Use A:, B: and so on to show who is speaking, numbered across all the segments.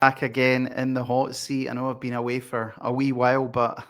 A: Back again in the hot seat. I know I've been away for a wee while, but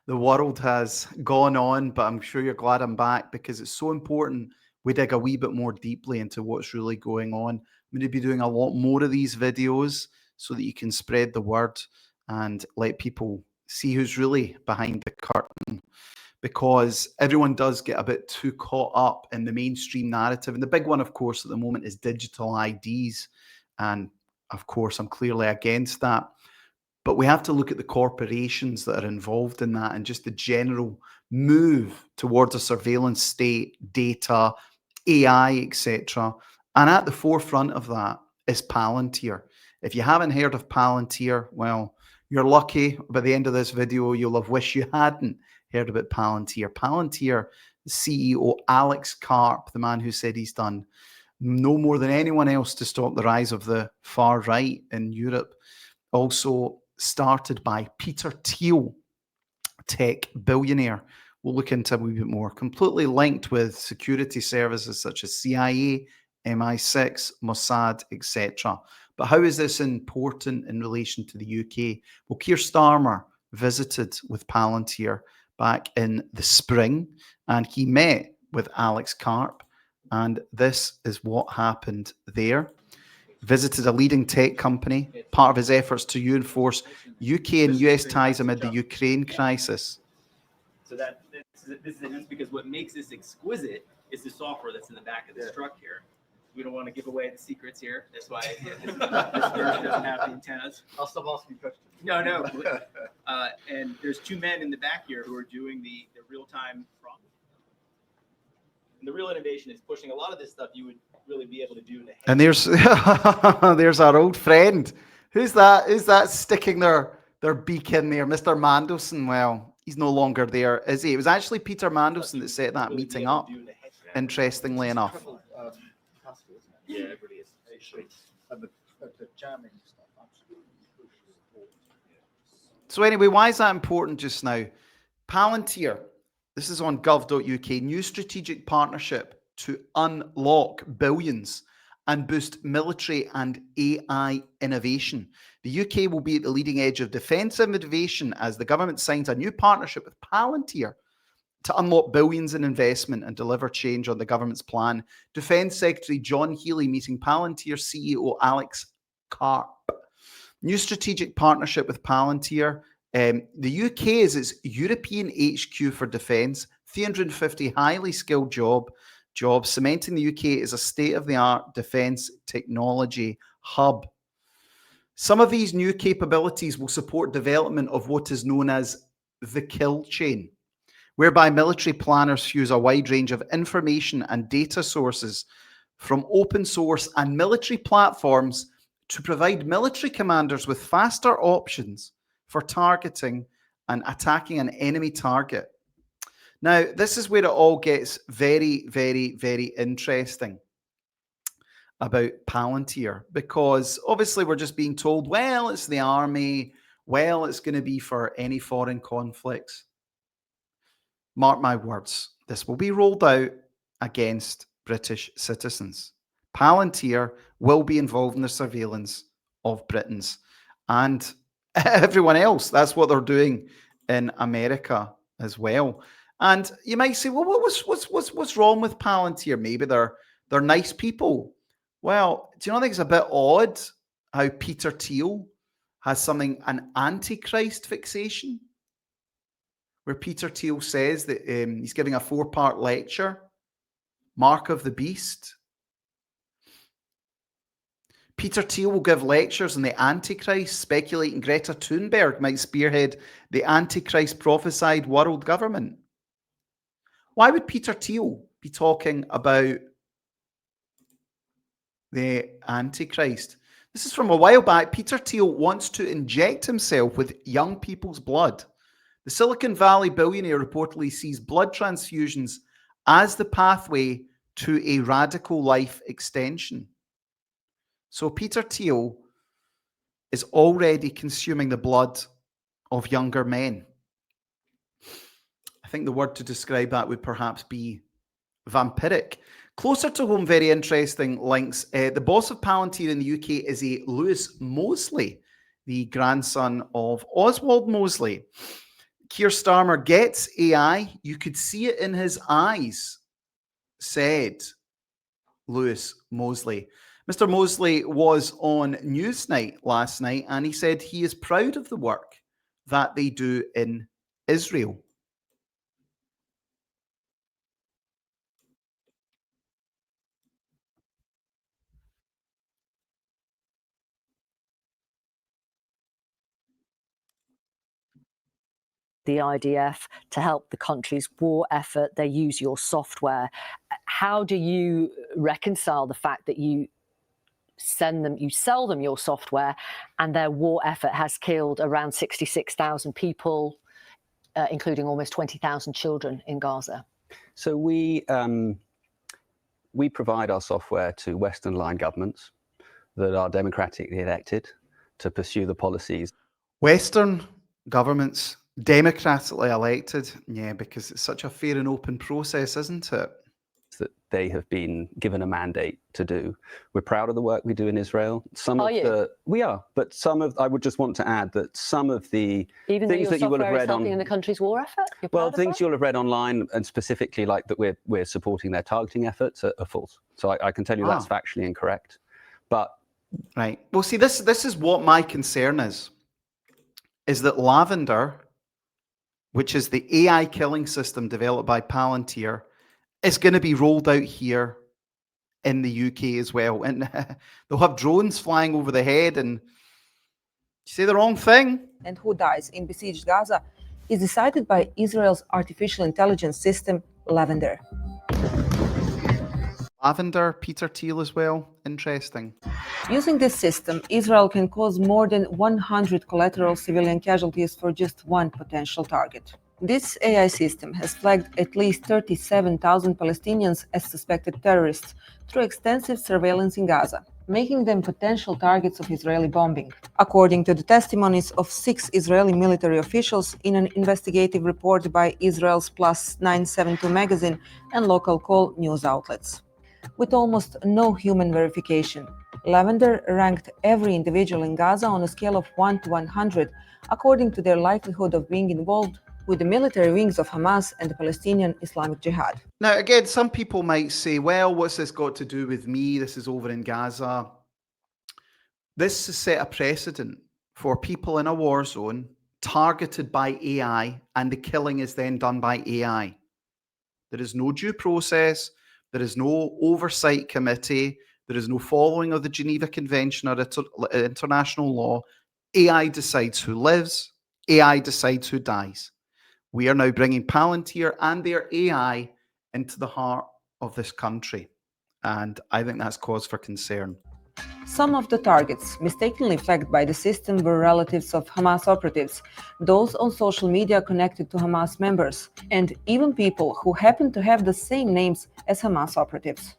A: the world has gone on. But I'm sure you're glad I'm back because it's so important we dig a wee bit more deeply into what's really going on. I'm going to be doing a lot more of these videos so that you can spread the word and let people see who's really behind the curtain, because everyone does get a bit too caught up in the mainstream narrative. And the big one, of course, at the moment is digital IDs. And of course, I'm clearly against that. But we have to look at the corporations that are involved in that and just the general move towards a surveillance state, data, AI, etc. And at the forefront of that is Palantir. If you haven't heard of Palantir, well, you're lucky. By the end of this video, you'll have wished you hadn't heard about Palantir. Palantir, the CEO Alex Karp, the man who said he's done no more than anyone else to stop the rise of the far right in Europe, also started by Peter Thiel, tech billionaire. We'll look into a wee bit more. Completely linked with security services such as CIA, MI6, Mossad, etc. But how is this important in relation to the UK? Well, Keir Starmer visited with Palantir back in the spring, and he met with Alex Karp, and this is what happened there. Visited a leading tech company, part of his efforts to reinforce UK and US ties amid the Ukraine crisis.
B: So this is because what makes this exquisite is the software that's in the back of this truck here. We don't want to give away the secrets here. That's why this version doesn't have the antennas.
C: I'll stop asking questions.
B: No. And there's two men in the back here who are doing the real-time prompt. And the real innovation is pushing a lot of this stuff you would really be able to do in the head.
A: And there's our old friend. Who's that? Who's that sticking their beak in there? Mr. Mandelson. Well, he's no longer there, is he? It was actually Peter Mandelson that set that meeting up, interestingly enough.
B: Yeah, it really is.
C: And the jamming stuff, absolutely crucial.
A: So anyway, why is that important just now? Palantir, this is on gov.uk, new strategic partnership to unlock billions and boost military and AI innovation. The UK will be at the leading edge of defensive innovation as the government signs a new partnership with Palantir to unlock billions in investment and deliver change on the government's plan. Defence Secretary John Healey meeting Palantir CEO Alex Karp. New strategic partnership with Palantir. The UK is its European HQ for defence, 350 highly skilled jobs, cementing the UK as a state-of-the-art defence technology hub. Some of these new capabilities will support development of what is known as the kill chain, whereby military planners use a wide range of information and data sources from open source and military platforms to provide military commanders with faster options for targeting and attacking an enemy target. Now, this is where it all gets very, very, very interesting about Palantir, because obviously we're just being told, well, it's the army, well, it's going to be for any foreign conflicts. Mark my words, this will be rolled out against British citizens. Palantir will be involved in the surveillance of Britons and everyone else. That's what they're doing in America as well. And you might say, well, what's wrong with Palantir? Maybe they're nice people. Well, do you not think it's a bit odd how Peter Thiel has an antichrist fixation? Where Peter Thiel says that he's giving a 4-part lecture, Mark of the Beast. Peter Thiel will give lectures on the Antichrist, speculating Greta Thunberg might spearhead the Antichrist prophesied world government. Why would Peter Thiel be talking about the Antichrist? This is from a while back. Peter Thiel wants to inject himself with young people's blood. The Silicon Valley billionaire reportedly sees blood transfusions as the pathway to a radical life extension. So Peter Thiel is already consuming the blood of younger men. I think the word to describe that would perhaps be vampiric. Closer to home, very interesting links. The boss of Palantir in the UK is a Lewis Mosley, the grandson of Oswald Mosley. Keir Starmer gets AI. You could see it in his eyes, said Lewis Mosley. Mr. Mosley was on Newsnight last night, and he said he is proud of the work that they do in Israel.
D: The IDF to help the country's war effort. They use your software. How do you reconcile the fact that you sell them your software, and their war effort has killed around 66,000 people, including almost 20,000 children in Gaza?
E: So we provide our software to Western-aligned governments that are democratically elected to pursue the policies.
A: Western governments, democratically elected, yeah, because it's such a fair and open process, isn't it?
E: That they have been given a mandate to do. We're proud of the work we do in Israel. We are, but I would just want to add that some of the things that you will have read on
D: in the country's war effort.
E: Well, things you'll have read online, and specifically like that we're supporting their targeting efforts, are false. So I can tell you that's factually incorrect. But
A: right. Well, see, this is what my concern is that Lavender, which is the AI killing system developed by Palantir, is going to be rolled out here in the UK as well. And they'll have drones flying over the head and say the wrong thing.
F: And who dies in besieged Gaza is decided by Israel's artificial intelligence system, Lavender.
A: Lavender, Peter Thiel as well. Interesting.
F: Using this system, Israel can cause more than 100 collateral civilian casualties for just one potential target. This AI system has flagged at least 37,000 Palestinians as suspected terrorists through extensive surveillance in Gaza, making them potential targets of Israeli bombing, according to the testimonies of 6 Israeli military officials in an investigative report by Israel's Plus 972 magazine and local call news outlets. With almost no human verification, Lavender ranked every individual in Gaza on a scale of 1 to 100, according to their likelihood of being involved with the military wings of Hamas and the Palestinian Islamic Jihad.
A: Now, again, some people might say, well, what's this got to do with me? This is over in Gaza. This has set a precedent for people in a war zone targeted by AI, and the killing is then done by AI. There is no due process. There is no oversight committee. There is no following of the Geneva Convention or international law. AI decides who lives. AI decides who dies. We are now bringing Palantir and their AI into the heart of this country. And I think that's cause for concern.
F: Some of the targets mistakenly flagged by the system were relatives of Hamas operatives, those on social media connected to Hamas members, and even people who happen to have the same names as Hamas operatives.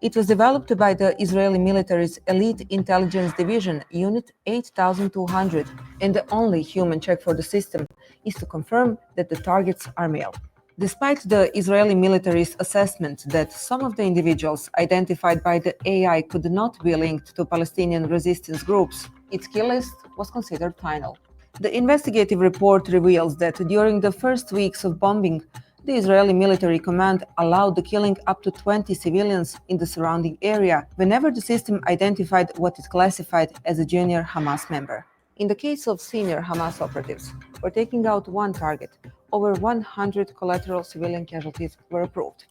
F: It was developed by the Israeli military's Elite Intelligence Division, Unit 8200, and the only human check for the system is to confirm that the targets are male. Despite the Israeli military's assessment that some of the individuals identified by the AI could not be linked to Palestinian resistance groups, its kill list was considered final. The investigative report reveals that during the first weeks of bombing, the Israeli military command allowed the killing up to 20 civilians in the surrounding area whenever the system identified what it classified as a junior Hamas member. In the case of senior Hamas operatives, for taking out one target, over 100 collateral civilian casualties were approved.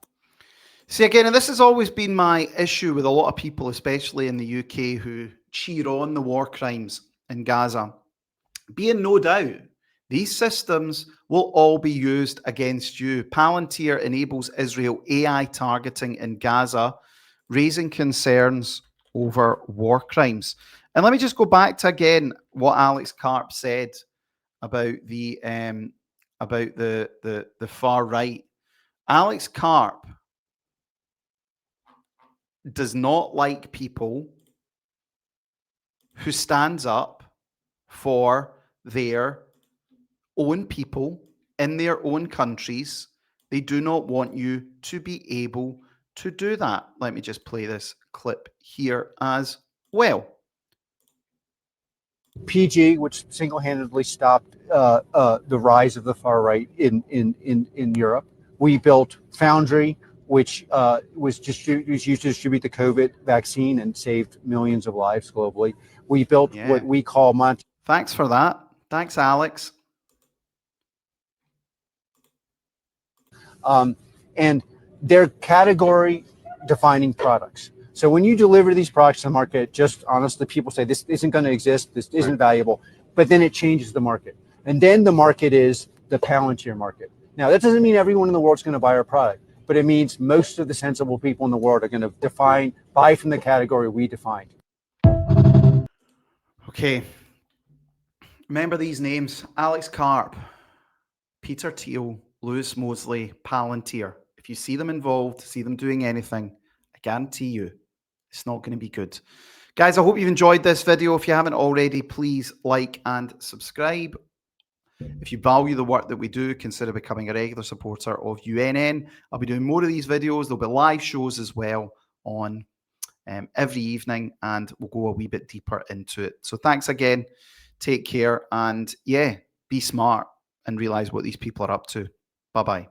A: See, again, and this has always been my issue with a lot of people, especially in the UK, who cheer on the war crimes in Gaza. Be in no doubt, these systems will all be used against you. Palantir enables Israel AI targeting in Gaza, raising concerns over war crimes. And let me just go back to, again, what Alex Karp said about the far right. Alex Karp does not like people who stands up for their own people in their own countries. They do not want you to be able to do that. Let me just play this clip here as well.
C: PG, which single-handedly stopped the rise of the far right in Europe. We built Foundry, which was used to distribute the COVID vaccine and saved millions of lives globally. We built what we call
A: Thanks for that. Thanks, Alex.
C: And they're category-defining products. So when you deliver these products to the market, just honestly, people say this isn't going to exist, this isn't valuable, but then it changes the market. And then the market is the Palantir market. Now, that doesn't mean everyone in the world is going to buy our product, but it means most of the sensible people in the world are going to buy from the category we defined.
A: Okay. Remember these names: Alex Karp, Peter Thiel, Lewis Mosley, Palantir. If you see them involved, see them doing anything, I guarantee you it's not going to be good. Guys, I hope you've enjoyed this video. If you haven't already, please like and subscribe. If you value the work that we do, consider becoming a regular supporter of UNN. I'll be doing more of these videos. There'll be live shows as well on every evening, and we'll go a wee bit deeper into it. So thanks again. Take care, and yeah, be smart and realize what these people are up to. Bye-bye.